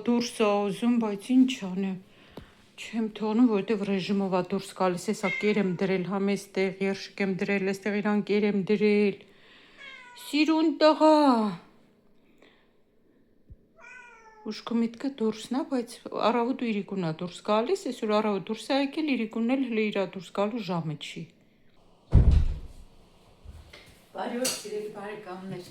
դուրս ա ուզում, բայց ինչ անեմ։ Չեմ թողնում, որովհետև ռեժիմով ա դուրս գալիս, հեսա կեր եմ դրել, համ էստեղ երշիկ եմ դրել, էստեղ իրան կեր եմ դրել։ Սիրուն տղա։ Ուշքը միտքը դուրսն ա, բայց առավոտ ու իրիկուն ա դուրս գալիս, այսօր առավոտ դուրս ա եկել, իրիկունն էլ հլը իրա դուրս գալու ժամը չի։ Բարի օր, սիրելի բարեկամներ։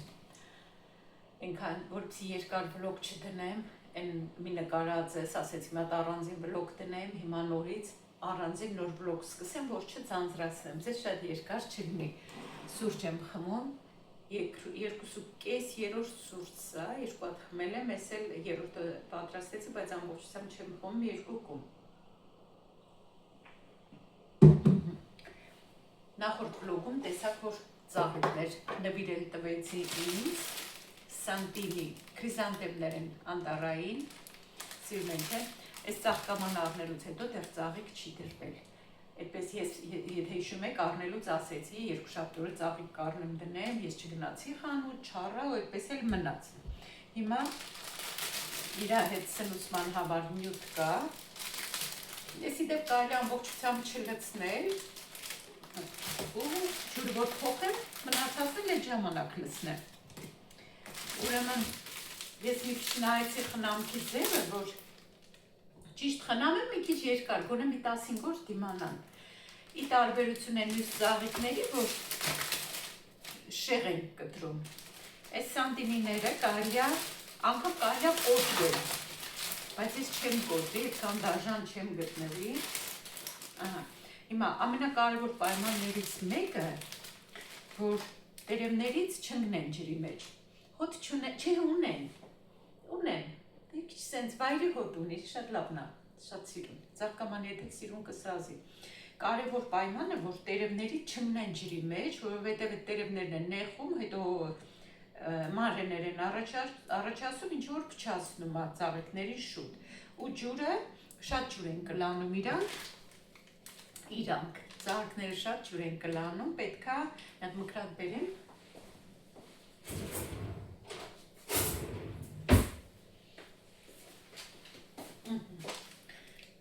Այնքան որպեսզի երկար վլոգ չդնեմ, այն մի նկարածես, ասեցի մի հատ առանձին վլոգ դնեմ, հիմա նորից առանձին նոր վլոգ սկսեմ, որ չձանձրացնեմ, ձեզ շատ երկար չլինի։ Սուրճ եմ խմում, 2.5-3 սուրճ սա, 2 հատ խմել եմ, ես էլ 3-ը պատրաստեցի, բայց ամբողջությամբ չեմ խմում, 2 կում։ Նախորդ վլոգում տեսակ, որ ծաղիկներ նվիրել տվեցի ինձ, սանտիմի քրիզանտեմներ են անտառային, սիրում եք, այս ծաղկաման առնելուց հետո դեռ ծաղիկ չի դրվել։ Այդպես ես, եթե հիշում եք, առնելուց ասեցի, 2 շաբթի օրը ծաղիկ կառնեմ դնեմ, ես չգնացի խանութ, չառա, ու այդպես էլ մնաց։ Հիմա իրա հետ սնուցման համար նյութ կա։ Ես իդեպ կարելի ամբողջությամբ չլցնել, ու ջուրը որ փոխեմ, մնացածն էլ ժամանակ լցնեմ։ Ուրեմն ես մի քիչ նայեցի խնամքի ձևը, որ ճիշտ խնամ եմ մի քիչ երկար, գոնե մի 15 օր դիմանան։ Ի տարբերություն են մյուս ծաղիկների, որ շեղ են կտրում։ Այս սանտիմիները կարելի է, անգամ կարելի է կոտրել, բայց ես չեմ կոտրի, այդքան դաժան չեմ գտնվի։ Հիմա ամենակարևոր պայմաններից մեկը, որ տերևներից չընկնեն ջրի մեջ։ Հոտ չունեն, ունեն, քիչ սենց վայրի հոտ ունի, շատ լավն է, շատ սիրուն, ծաղկաման եթե սիրուն կսազի։ Կարևոր պայմանը, որ տերևների չմնեն ջրի մեջ, որովհետև այդ տերևներն են նեխում, հետո մանրեներ են առաջացում, ինչ որ փչացնում է ծաղիկների շուտ։ Ու ջուրը, շատ ջուր են կլանում իրանք, ծաղիկները շատ ջուր են կլանում, պետքա այդ մկրատ բերեմ։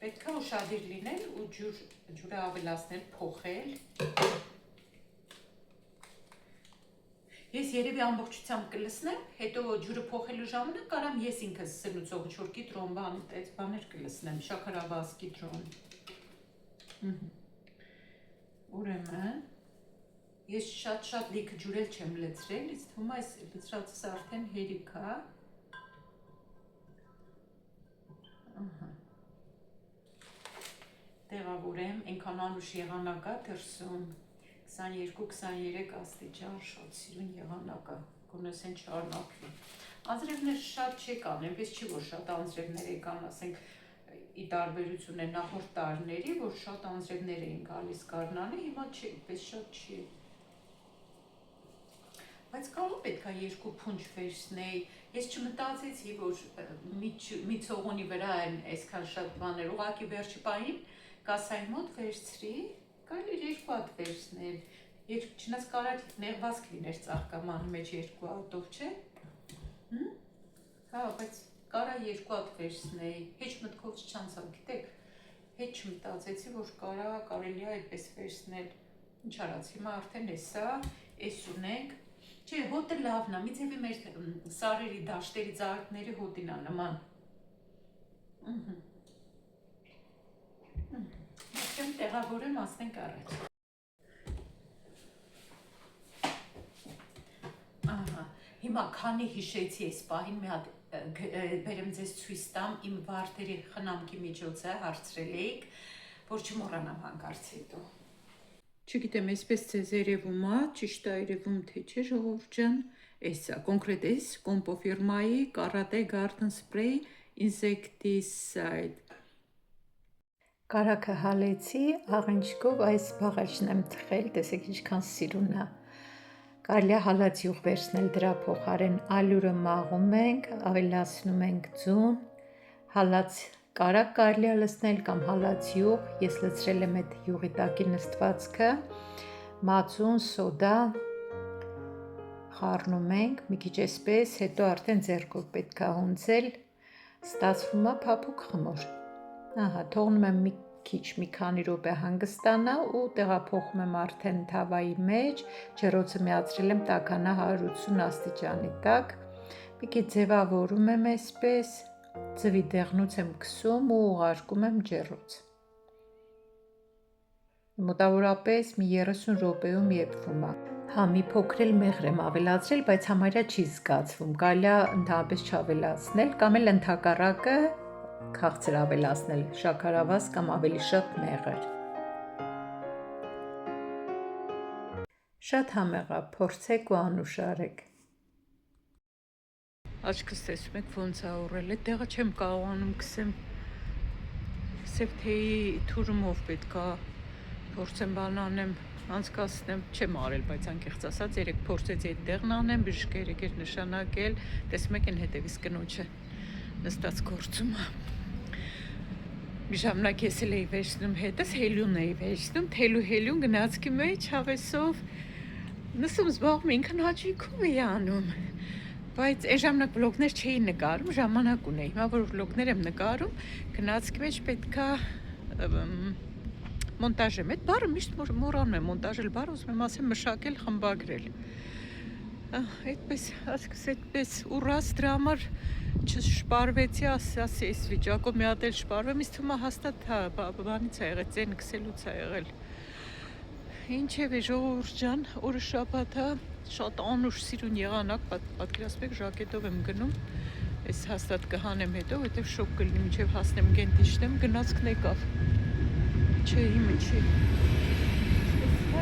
Պետքա ուշադիր լինել ու ջուրը ավելացնել, փոխել։ Ես երևի ամբողջությամբ կլցնեմ, հետո ջուրը փոխելու ժամանակ կարամ ես ինքս սնուցող ջուր կիտրոն բաներ կլցնեմ, շաքարավազ կիտրոն։ Ուրեմն, ես շատ լիքը ջուր էլ չեմ լցրել, ինձ թվում է այս լցրածս արդեն հերիք է։ Տեղավորեմ, այնքան անուշ եղանակ է դրսում, 22-23 աստիճան, շատ սիրուն եղանակ է, գոնես են չառնակվի։ Անձրևներ շատ չեք անեմ, պես չի, որ շատ անձրևներ եկան, ասենք, ի տարբերություն է նախորդ տարիների, որ շատ անձրևներ էին գալիս գարնանը, հիմա պես շատ չի։ Բայց կարող պետք է 2 փունջ վերցնեի, ես չմտածեցի, որ մի ցողունի վրա են այսքան շատ բաներ, ուղղակի վերջի պահին կասայի մոտ վերցրի, կարելի 2 հատ վերցնել, չնայած կարար նեղվածք լիներ ծաղկամանի մեջ 2 հատով, չէ։ Հա, բայց կարա 2 հատ վերցնեի, հեչ մտքով չանցավ, գիտեք, հեչ չմտածեցի, որ կարելի է այդպես վերցնել, ինչ արած, հիմա արդեն էս ունենք, չէ, հոտը լավն է, մի ձևի մեր սարերի, դաշտերի, ծաղիկների հոտին է նման։ Եմ տեղավորեմ, ասնենք առաջ։ Հիմա քանի հիշեցի այս պահին մի հատ բերեմ ձեզ ցույց տամ իմ վարդերի խնամքի միջոցը հարցրել էիք, որ չմոռանամ հանկարծ հետո։ Չգիտեմ, այսպես ձեզ երևում է, ճիշտ է երևում թե չէ, ժողովուրդ ջան, էսա, կոնկրետ էս Կոմպո ֆիրմայի Karate Garden Spray Insecticide։ Կարագը հալեցի, աղնջկով այս բաղաչն եմ թխել, տեսեք ինչքան սիրուն է։ Կարելի է հալած յուղ վերցնել դրա փոխարեն, ալյուրը մաղում ենք, ավելացնում ենք ձուն, հալած կարագ կարելի է լցնել կամ հալած յուղ, ես լցրել եմ այդ յուղի տակի նստվածքը, մածուն, սոդա, խառնում ենք, մի քիչ էսպես, հետո արդեն ձեռքով պետք է հունձել, Ստացվում է փափուկ խմոր։ Ահա, թողնում եմ մի քանի րոպե հանգստանա ու տեղափոխում եմ արդեն թավայի մեջ, ջեռոցը միացրել եմ տաքանա 180 աստիճանի տակ, մի քիչ ձևավորում եմ այսպես, ձվի դեղնուց եմ քսում ու ուղարկում եմ ջեռոց։ Մոտավորապես մի 30 րոպեում եփվում է։ Հա, մի փոքր էլ մեղր եմ ավելացրել, բայց համարյա չի զգացվում, կարելի է ընդհանրապես չավելացնել կամ էլ ընդհակառակը քաղցր ավելացնել, շաքարավազ կամ ավելի շատ մեղր։ Շատ համեղ է, փորձեք ու անուշարեք։ Աչքս տեսում եք ոնց է ուռել, այդ տեղը չեմ կարողանում քսեմ, սև թեյի թուրմով պետք է փորձեմ բան անեմ, անցկացնեմ, չեմ արել, բայց անկեղծ ասած երեք փորձեցի այդ տեղն անեմ, բժիշկը երեք էր նշանակել, տեսնում եք այն հետևից կնոջը նստած գործում է։ Մի ժամանակ ես էլ էի վերցնում հետս, հելյուն էի վերցնում, հելյուն գնացքի մեջ հավեսով, նստում զբաղվում ինքն հաճույքով էի անում, բայց այն ժամանակ վլոգներ չէի նկարում, ժամանակ ունեի, հիմա որ վլոգներ եմ նկարում, գնացքի մեջ պետքա մոնտաժ եմ, այդ բառը միշտ մոռանում եմ, մոնտաժել բառը ուզում եմ ասեմ մշակել, խմբագրել։ Այդպես, ասկս այդպես ուռած դրա համար չշպարվեցի, ասի այս վիճակով մի հատ էլ շպարվեմ, իսկ թվում է հաստատ բանից է եղել, ծեն քսելուց է եղել։ Ինչևէ, ժողովուրդ ջան, օրը շաբաթ է, շատ անուշ սիրուն եղանակ, պատկերացրեք ժակետով եմ գնում, այս հաստատ կհանեմ հետո, որտեղ շոկ կլինի, մինչև հասնեմ գենտիշտեմ, գնացքն եկավ։ Չէ, հիմը չի։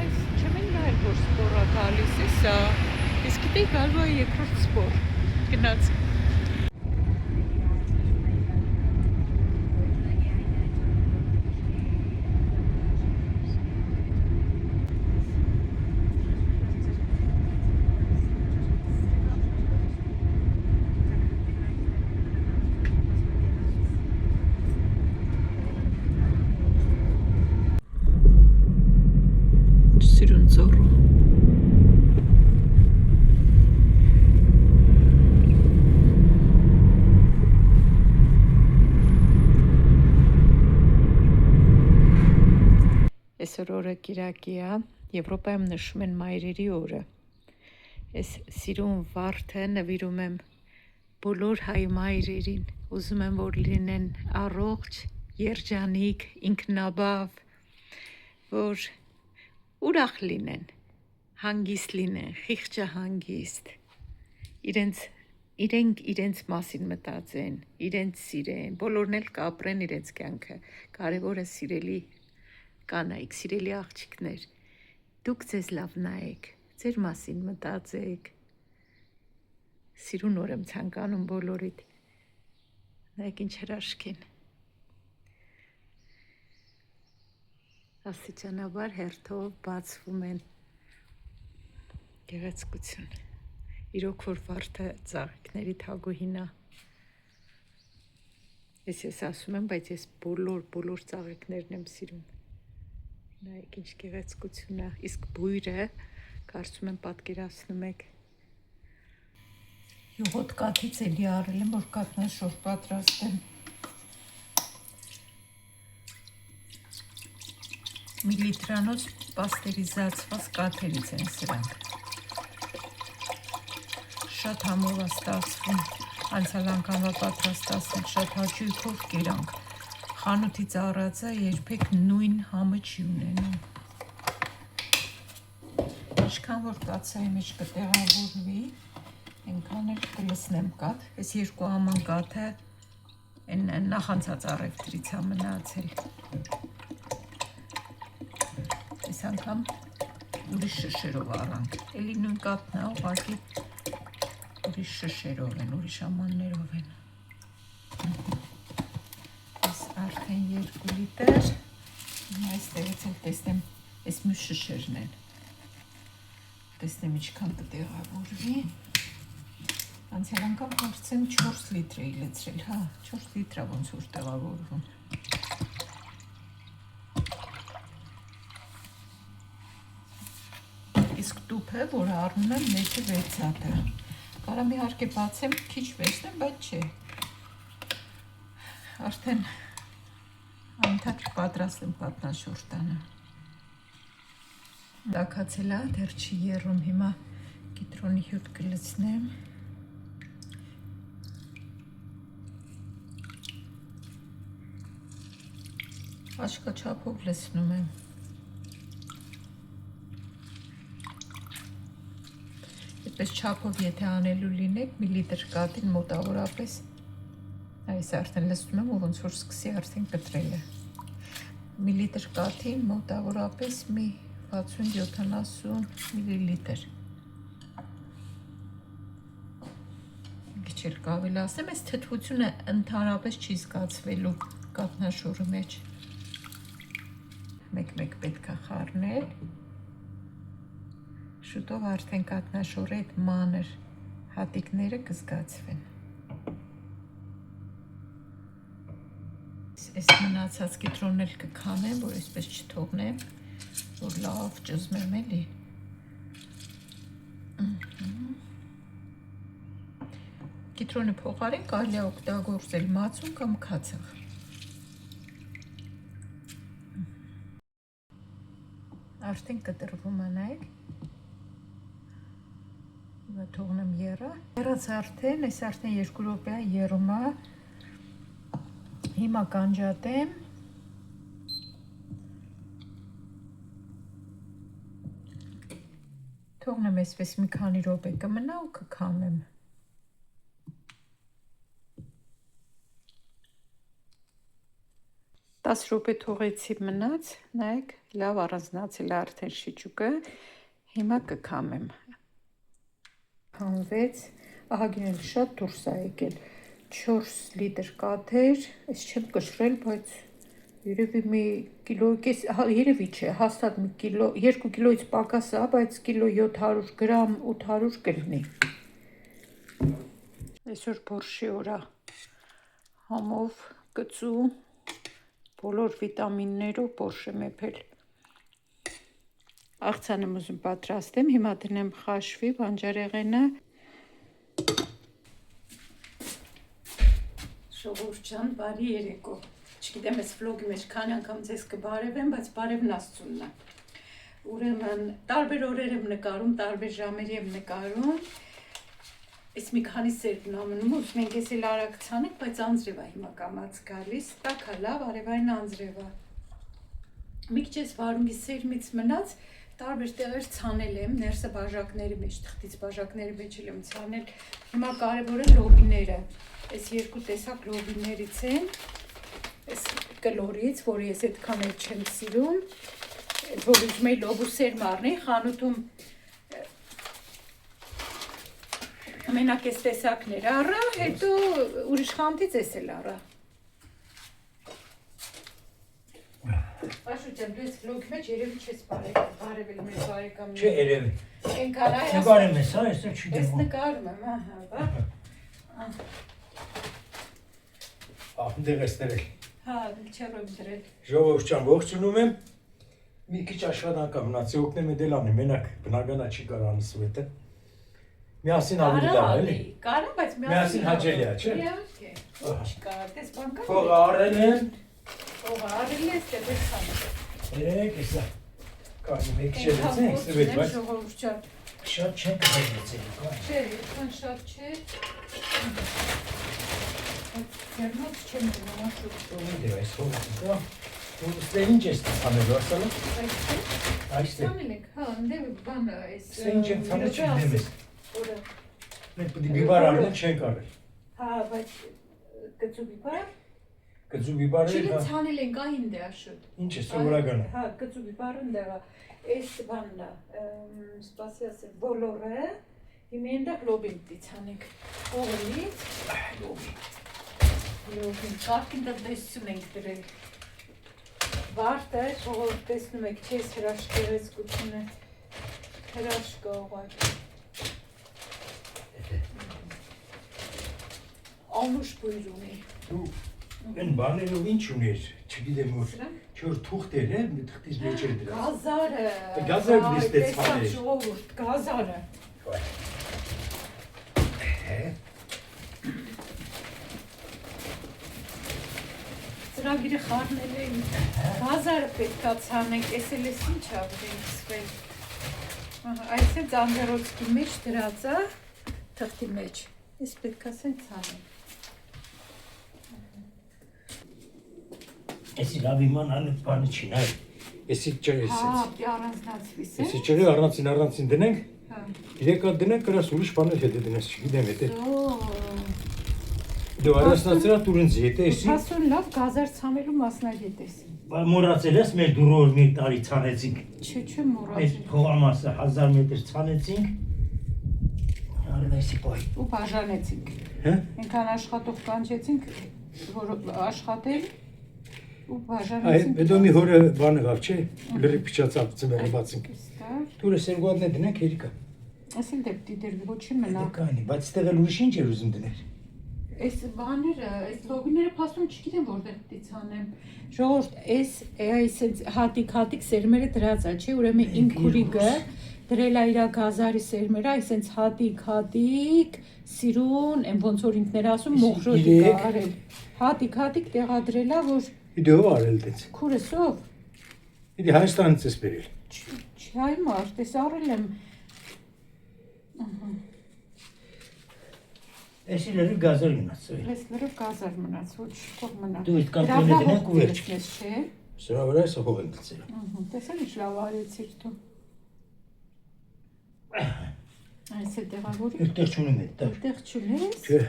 Այս չեմ են նայել, որ սպորա գալիս է սա, իսկ գիտեի գալու է երկրորդ սպոր, գնաց։ Սիրուն ծոռու։ Այսօր օրը կիրակի է, Եվրոպայում նշում են մայրերի օրը։ Այս սիրուն վարդը նվիրում եմ բոլոր հայ մայրերին, ուզում եմ, որ լինեն առողջ, երջանիկ, ինքնաբավ, որ ուրախ լինեն, հանգիստ լինեն, խիղճահանգիստ, իրենք իրենց մասին մտածեն, իրենց սիրեն, բոլորն էլ կապրեն իրենց կյանքը, կարևորը սիրելի կանայք, սիրելի աղջիկներ, դուք ձեզ լավ նայեք, ձեր մասին մտածեք, սիրուն օր եմ ցանկանում բոլորիդ, նայեք ինչ հրաշք են, աստիճանաբար հերթով բացվում են, գեղեցկություն, իրոք որ վարդը ծաղիկների թագուհին է, ես ասում եմ, բայց ես բոլոր ծաղիկներն եմ սիրում, նայեք ինչ գեղեցկություն է, իսկ բույրը, կարծում եմ պատկերացնում եք, յուղոտ կաթից էլի արել եմ, որ կաթնաշոր պատրաստեմ, մի լիտրանոց պաստերիզացված կաթերից են սրանք, շատ համով է ստացվում, անցյալ անգամվա պատրաստացնել, շատ հաճույքով կերանք, խանութից առածը երբեք նույն համը չի ունենում, ինչքան որ կաթսայի մեջ կտեղավորվի, այնքան էլ կլսնեմ կաթ, այս երկու աման կաթը նախանցած առևտրից է մնացել, այս անգամ ուրիշ շշերով առանք, էլի նույն կաթն է, ուղղակի ուրիշ շշերով են, ուրիշ ամաններով են, այս արդեն 2 լիտր, այստեղից էլ տեսնեմ, այս մյուս շշերն են, տեսնեմ ինչքան կտեղավորվի, անցյալ անգամ հարցեմ 4 լիտր էի լցրել, հա, 4 լիտրը ոնց որ տեղավորվում, իսկ տուփը, որ առնում եմ, մեջը 6 հատ է, կարամ իհարկե բացեմ, քիչ վերցնեմ, բայց չէ, արդեն անթափ պատրաստ եմ կատնաշորտանը։ Տաքացել է, դեռ չի եռում, հիմա կիտրոնի հյութ կլցնեմ։ Աշկաչափով լցնում եմ։ Այդպես չափով եթե անելու լինեք, մի լիտր կաթին մոտավորապես այս արդեն լցնում եմ ու ոնց որ սկսի արդեն կտրել է։ Մի լիտր կաթին մոտավորապես մի 60-70 միլիլիտր։ Քիչ էլ կավել ասեմ, այս թթվությունը ընդհանրապես չի զգացվելու կաթնաշորի մեջ։ Մեկ-մեկ պետք է խառնել։ Շուտով արդեն կաթնաշորի այդ մանր հատիկները կզգացվեն։ Այս մնացած կիտրոնն էլ կքամեմ, որ այսպես չթողնեմ, որ լավ ճզմեմ էլի։ Կիտրոնը փոխարեն կարելի է օգտագործել մածուն կամ քացախ։ Արդեն կտրվում է, նայեք։ Հիմա թողնեմ եռա։ Եռած արդեն, այս արդեն 2 րոպե է եռում է։ Հիմա կանջատեմ։ Թողնեմ այսպես մի քանի րոպե կմնա ու կքամեմ։ Տաս րոպե թողեցի մնաց, նայեք, լավ առանձնացել է արդեն շիճուկը։ Հիմա կքամեմ։ Հանվեց, ահագին էլ շատ դուրս է եկել։ 4 լիտր կաթեր, այս չեմ կշռել, բայց երևի մի կիլո, երևի չէ, հաստատ մի կիլո, 2 կիլոից պակաս է, բայց կիլո 700 գրամ 800 կլինի։ Այսօր բորշի օր է, համով կծու, բոլոր վիտամիններով բորշ եմ եփել։ Աղցան եմ ուզում պատրաստեմ, հիմա դնեմ խաշվի, բանջարեղենը։ Ժողովուրդ ջան, բարի երեկո։ Չգիտեմ, այս վլոգի մեջ քանի անգամ ձեզ կբարևեմ, բայց բարևն Աստծունն է։ Ուրեմն տարբեր օրեր եմ նկարում, տարբեր ժամերի եմ նկարում։ Այս մի քանի սերն ամնում, ուզում ենք ես էլ արագ ցանենք, բայց անձրև է հիմա կամած գալիս, տաք է լավ, արևային անձրև է։ Մի քիչ ես վարունգի սերմից մնաց, տարբեր տեղեր ցանել եմ, ներսը բաժակների մեջ, թղթից բաժակների մեջ եմ ցանել։ Հիմա կարևորը լոբիները։ Այս երկու տեսակ լոբիներից են, այս կլորից, որը ես այդքան էլ չեմ սիրում, որ ուզում էի լոբու սերմ առնեի, խանութում մենակ այս տեսակներ առա, հետո ուրիշ խանութից ես էլ առա։ Աշուջան, դու ես վլոգի մեջ երևի չես բարևել մեր բարեկամներին։ Չէ, երևի։ Ենքան այ ասում։ Նկարում ես, այս էլ չի դեմ։ Ես նկարում եմ, Դեղ ես դրել։ Հա, չեմ դրել։ Ժողովուրդ ջան, ողջունում եմ։ Մի քիչ աշխատանք մնացի, օգնեմ էդել անեմ, մենակ բնականա չի կարող անսու հետը։ Միասին ավելի լավ է, էլի։ Կարող, բայց միասին հաճելի է, չէ։ Իհարկե։ Չկա, դες բան կա։ Փողը առել եմ։ Փողը առել ես, դե ցանը։ Երեք, էսա։ Կանի մեկ շելեցենք, ստվետ, բայց ժողովուրդ ջան։ Շատ չեն կհայտնեցել, կա։ Չէ, այդքան շատ չէ։ Ձերնոց չեմ դնում, աշուտ։ Դե այս հողը կա։ Ստե ինչ ես ցանելու, ասալը։ Այստեղ։ Ցանել ենք, հա, դե բան այս։ Ստե ինչ եմ ցանել չգիտեմ ես։ Որը։ Մենք պիտի բիբար առնել չենք արել։ Հա, բայց կծու բիբար։ Կծու բիբարը։ Չիլը ցանել ենք այն դե աշուտ։ Ինչ է սովորականը։ Հա, կծու բիբարը ընդեղա։ Այս բանն է, սպասի ասել, բոլորը։ Հիմա այնտեղ լոբին պիտի ցանենք։ Հողից լոբին։ Լոբին կարգին տնտեսություն ենք դրել։ Վարդը, ժողովուրդ տեսնում եք, չես հրաշքեղեցկությունը, հրաշքը օղակ։ Անուշ բույր ունի։ Դու են բաներով ինչ ունիր, չգիտեմ որ, չէ որ թուղթ էր, թղթից մեջ էր դրած։ Գազարը, գազարը նստեց հաներ։ Ժողովուրդ, գազարը։ ծրագիրը խառնել էին։ Գազարը պետք է ցանենք, էս էլ էս ինչ ավրենք սվել։ Այս է ձանձերոցքի մեջ դրած է, թղթի մեջ։ Էս պետք է սեն ցանենք։ Էսի լավ իմանալ բանը չի նայ։ Էսի ջրես։ Հա, առանձնացվի է։ Էսի ջրը առանձին դնենք։ Հա։ Իրեկա դնենք, կրաս ուրիշ բաներ հետ դնես, չգիտեմ եթե։ Դու առանձնացրա տուրինձ հետ էսի։ Հասուն լավ գազար ցանելու մասնագետ ես։ Մոռացել ես մեր դուրոր մի տարի ցանեցինք։ Չէ, մոռացել։ Այդ փողամասը 1000 մետր ցանեցինք։ Արվեսի պայ։ Ու բաժանեցինք։ Հա։ Ինքան աշխատող կանչեցինք, որ աշխատել ու Այդ բաժանեցինք։ հետո մի հորը բանը գավ, չէ՞։ Լրի փչացավ ծմերը բացինք։ Ստար։ Դուրը սերգոդն է դնենք երիկա։ Ասին դեպի դեր ոչի մնա։ Կանի, բայց ստեղ էլ ուրիշ ինչ էր ուզում դներ։ Այս բաները, այս լոգիները փաստում չգիտեմ որտեղ դից անեմ։ Ժողովուրդ, այս հատիկ սերմերը դրած է, չէ՞, ուրեմն իմ քուրիկը դրել է իր գազարի սերմերը, այսենց հատիկ, սիրուն, այն ոնց որ ինքներ ասում, մոխրոտի արել։ Հատիկ տեղադրել է, որ Իդեով արել դից։ քուրս ով։ Իդի Հայաստանից ես բերել։ Չայ մարդ, ես արել եմ։ Էսի լրի գազար մնաց։ Ես լրիվ գազար մնաց, ոչ թող մնա։ Դու այդ կանտոնը դնենք ու վերջ։ Չէ։ Սրա վրա էս հող են գցել։ Տեսա ինչ լավ արեցիր դու։ Այս է տեղավորի։ Այդտեղ չունեմ այդտեղ։ Այդտեղ չունես։ Չէ։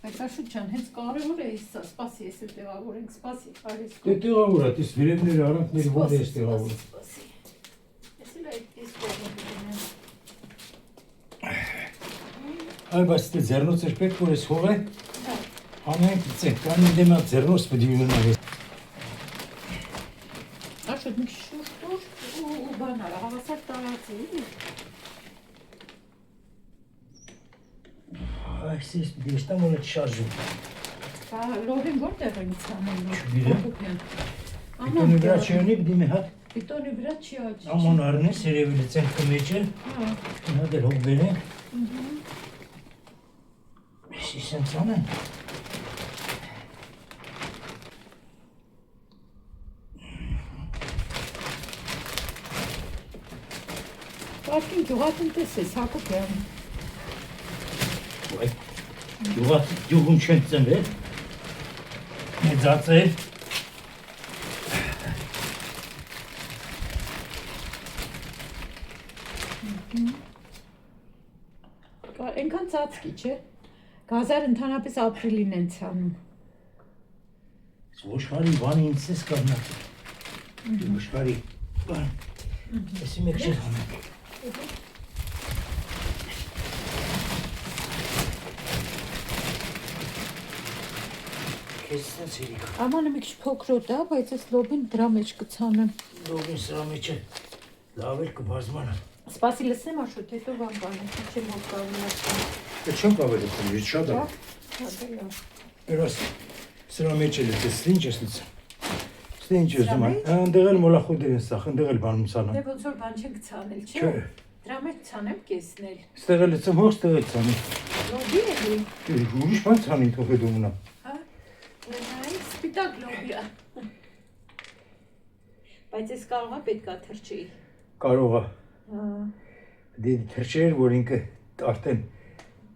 Բայց Աշոտ ջան, հենց կարևոր է սա, սպասի, ես է տեղավորենք, սպասի, արես։ Դե տեղավոր է, դες վերևները արանքները ո՞ր ես տեղավոր։ Սպասի։ Ես էլ այս կողմը դնեմ։ Այ բայց դե ձեռնոց էր պետք որ էս հողը անենք ցեք, կան դեմա ձեռնոց պետք է ունենա։ Աշոտ մի շուտ ու բանալ, հավասար տարածի։ Այս էս դեստամ ունի շարժում։ Բա լոհին որտեղ են ցանել։ Չգիտեմ։ Պիտոնի վրա չունի, պիտի մի հատ։ Պիտոնի վրա չի աճի։ Աման առնես երևելի ցենքը մեջը։ Հա։ Նա դեր հող բերենք։ Էսի սենց անեն։ Պարկին գյուղատնտես ես, Հակոբյան։ Այ գյուղում չեն ծնվել։ Մեծացել։ Ենքան ծածկի, չէ։ Գազար ընդհանրապես ապրիլին են ցանում։ Ոշխարի բանը ինձ ես կառնած։ Ոշխարի բան։ Էսի մեջ չես հանենք։ Քեզ սենց երիկա։ Ամանը մի քիչ փոքրոտ է, բայց այս լոբին դրա մեջ կցանեմ։ Լողին սրա մեջը լավ էլ կբազմանա։ Սպասի լսեմ Աշոտ, հետո բան բանեմ, չեմ հոգ կառնացնեմ։ Դե չեմ կավելի քնի, շատ է։ Երաս սրա մեջ էլ ես ինչ ես լցա։ Ստե ինչ ես դու։ Այնտեղ էլ մոլախոդեր են սախ, այնտեղ էլ բանում ցանա։ Դե ոնց որ բան չենք ցանել, չէ։ Դրա մեջ ցանեմ կեսնել։ Ստեղ էլ լցեմ հող, ստեղ էլ ցանի։ Լոբի է։ Ուրիշ բան ցանի թող հետո մնա։ Հա։ Այս սպիտակ լոբի է։ Բայց ես կարող եմ պետքա թրջի։ Կարող է։ Հա։ Դե թրջեր, որ ինքը արդեն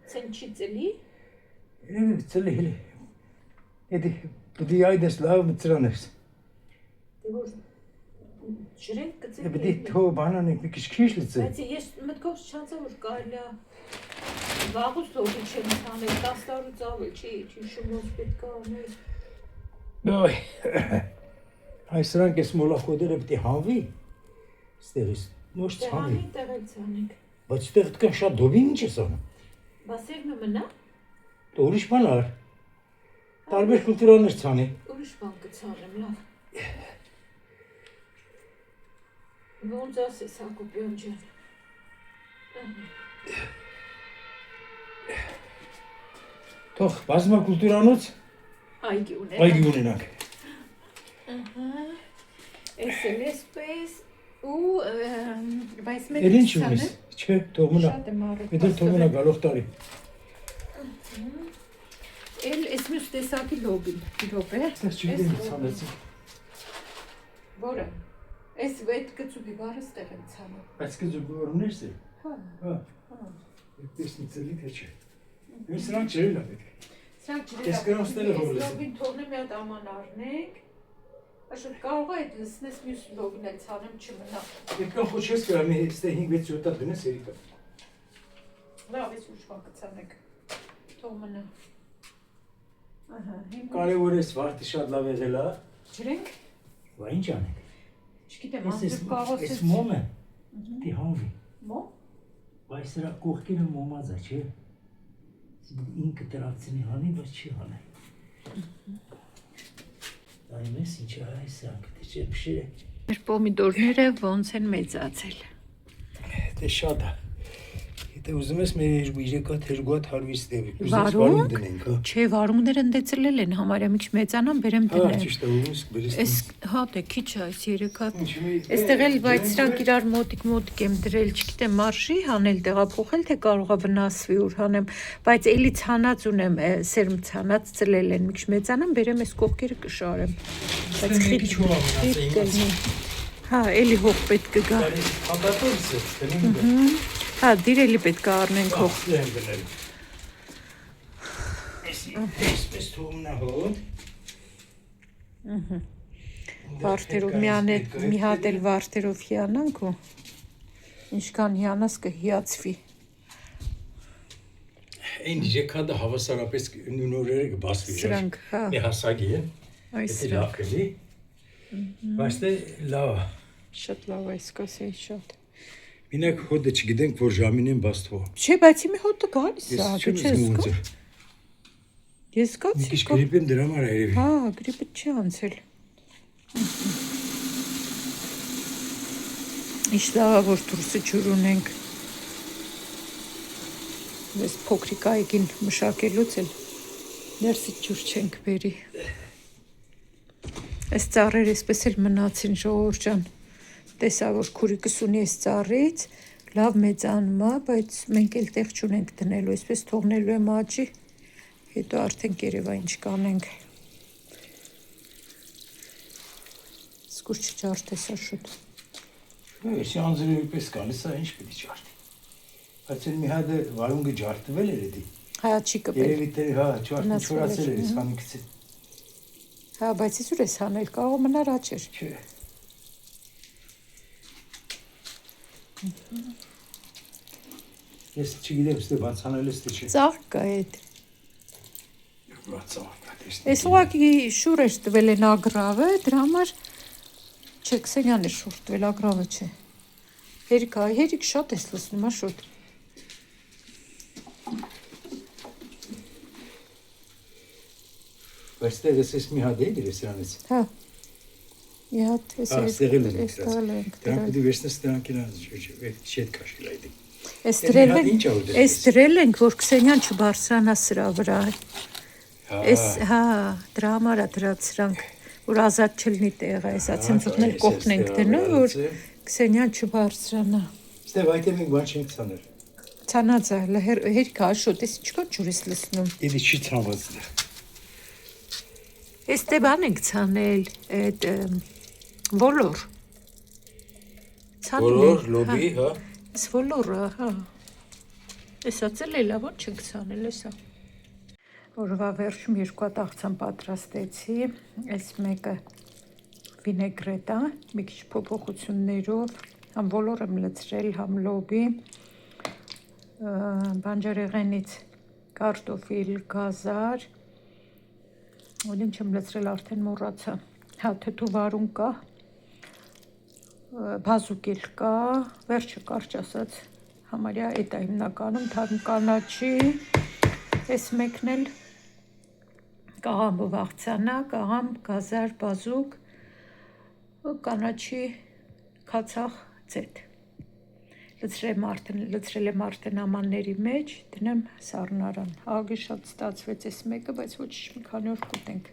Ցեն չի ծելի։ ծլի հելի։ Էդի դի այդես լավ մծրանես։ Դե որ ջրենք կծելի։ Դե թո բանանեք մի քիչ քիչ լցե։ Բայց ես մտքովս չանցա որ կարելի է վաղուց լոբի չեմ ցանել 10 տարուց ավել չի շուտ պետք է անել։ Ոյ։ Այս սրանք էս մոլախոդերը պետք է հանվի։ Ստերից նոր ցանի։ Տեղ ցանենք։ Բայց ստեղ կան շատ դոբին ինչ ես անում։ Բա սերմը մնա։ Դե ուրիշ բան ար։ Տարբեր կուլտուրաներ ցանի։ Ուրիշ բան կցանեմ, լավ։ Ոնց ասես Հակոբյան ջան։ Թող բազմա կուլտուրանոց Այգի ունենանք։ այգի ունենանք։ Էս էլ էսպես ու բայց մեկ Էլ ինչ ունես։ Չէ, թող մնա։ Շատ եմ առել։ Դե թող մնա գալող տարի։ Էլ էս մյուս տեսակի լոբին, իրոպե։ Ստես չգիտեմ ցանեցի։ Որը։ Էս վետ կծուկի բարը ստեղ եմ ցանում։ Բայց կզուգորումներս է։ Հա։ Հա։ Այդպես նիցելի թե չէ։ Ես սրանք ջրել եմ պետք։ Սրանք Ես կրոստել եմ որ լսեմ։ լոբին թողնեմ մի հատ աման առնենք։ Աշոտ կարող է լսնես մյուս լոբին էլ ցանեմ չմնա։ Երկան խոչես կրա մի ստե 5-6 հատ դնես երիկա։ Լավ, ես ուշ բան կցանեք։ Թող մնա։ Ահա, հիմա Կարևոր է վարտի շատ լավ եղել է։ ջրենք։ Բա ինչ անենք։ Չգիտեմ, Ես անձր կարող էս մոմը դի հանվի։ Մո։ Բայց սրա կողքերը մոմած է, չէ։ Ինքը տրացնի հանի, բայց չի հանել։ Այնպես ինչ է սրանք, դե չէ փշերը։ Մեր պոմիդորները ոնց են մեծացել։ Դե շատ է։ Եթե ուզում ես մեր երկաթ հերգոտ հարվից դեպի։ Վարունգ? դնենք, հա։ Չէ, վարունգները ընդեցրել են համարյա մի քիչ մեծանան, բերեմ Հա, դնեմ։ ճիշտ է, ուզում բերես։ Էս հա դե քիչ է, այս երեքա։ Ինչի՞ Այստեղ էլ բայց սրանք իրար մոտիկ եմ դրել, չգիտեմ, մարշի հանել, տեղափոխել, թե կարողա վնասվի ուր հանեմ, բայց էլի ցանած ունեմ, սերմ ցանած ծլել են, մի քիչ մեծանան, բերեմ այս կողքերը կշարեմ։ Բայց խիտ կլինի։ Հա, էլի հող պետք կգա։ Հատատորս է, դնում։ Հա, դիրելի պետք է առնենք հող։ Եմ գնել։ Էսպես թողնա հոտ։ Վարդերով մի հատ էլ վարդերով հիանանք ու ինչքան հիանաս կհիացվի։ Այն եկադը հավասարապես նորերը կբասվի։ Սրանք, հա։ Մի հասագի է։ Այս Դա լավ էլի։ Բայց դե լավ։ Շատ լավ է, սկսեի շատ։ Մինակ հոտը չգիտենք, որ ժամին են բաց թողը։ Չէ, բայց իմի հոտը գալիս է, Ես դու չեմ չես զգում զգում։ Ես Մի զգացի։ քիչ գրիպ եմ դրա համար երևի։ Հա, գրիպը չի անցել։ Ինչ լավ է, որ դուրսը ջուր ունենք։ Ես փոքրիկ այգին մշակելուց էլ ներսից ջուր չենք բերի։ Այս ծառերը այսպես էլ մնացին, ժողովուրդ ջան։ Տեսա, որ քուրիկս ունի այս ծառից, լավ մեծանում է, բայց մենք էլ տեղ չունենք դնելու, այսպես թողնելու եմ աճի, հետո արդեն կերևա ինչ կանենք։ Սկուր չջարդես աշոտ։ Ես անձրի պես գալիս է, ինչ պիտի ջարդի։ Բայց էլ մի հատ վարունգը ջարդվել էր էդի։ Հա, չի կպել։ Երևի թե հա, չորացել էր ես խանիքից։ Հա, բայց ես ուր ես հանել, կարող մնար աճեր։ Չէ։ Ես չգիտեմ, ստե բաց անել ես թե չէ։ Ծաղ կա էդ։ Բաց անել։ Այս ուղղակի շուր էր տվել են ագրավը, դրա համար չէ, Քսենյան էր շուր տվել, ագրավը չէ։ Հերիք շատ ես լսնում, աշոտ։ Բայց տեղս ես մի հատ է դրես սրանից։ Հա։ Մի հատ էս ստեղել ենք էս տալ ենք դրանք դրել։ պիտի վերցնես դրանք իրան շետ կաշել այդի։ Էս Էս մի դրել հատ ենք, ինչ ա ուտել էս դրել ենք, որ Քսենյան չբարձրանա սրա վրա։ Էս, հա, դրա համար է դրած սրանք, որ ազատ չլինի տեղը, էսա ցնցուտներ կողքն ենք դնում, որ Քսենյան չբարձրանա։ Ստե վայտե մենք բան չենք ցանել։ Ցանած է, հերիք աշոտ, էս ինչքան ջուր ես լսնում։ Իդի չի ցանված դե։ Էս դե բան ենք ցանել, այդ ոլոր։ Բոլոր լոբի, հա։ Էս ոլորը, հա։ Էսա ծելելա, ոչ չենք ցանել, էսա։ Օրվա վերջում երկու հատ աղցան պատրաստեցի, այս մեկը վինեգրետ է, մի քիչ փոփոխություններով, համ ոլոր եմ լցրել, համ լոբի, բանջարեղենից կարտոֆիլ, գազար, Ոդ ինչ եմ լցրել արդեն մոռացա, հա թթու վարունգ կա, բազուկ էլ կա, վերջը կարճ ասած, համարյա էդ է հիմնականում, թարմ կանաչի, այս մեկն էլ կաղամբով աղցանա, կաղամբ, գազար, բազուկ, կանաչի քացախ ձետ։ Լցրել եմ արդեն ամանների մեջ, դնեմ սառնարան։ Աղի շատ ստացվեց այս մեկը, բայց ոչ մի քանի օր կուտենք։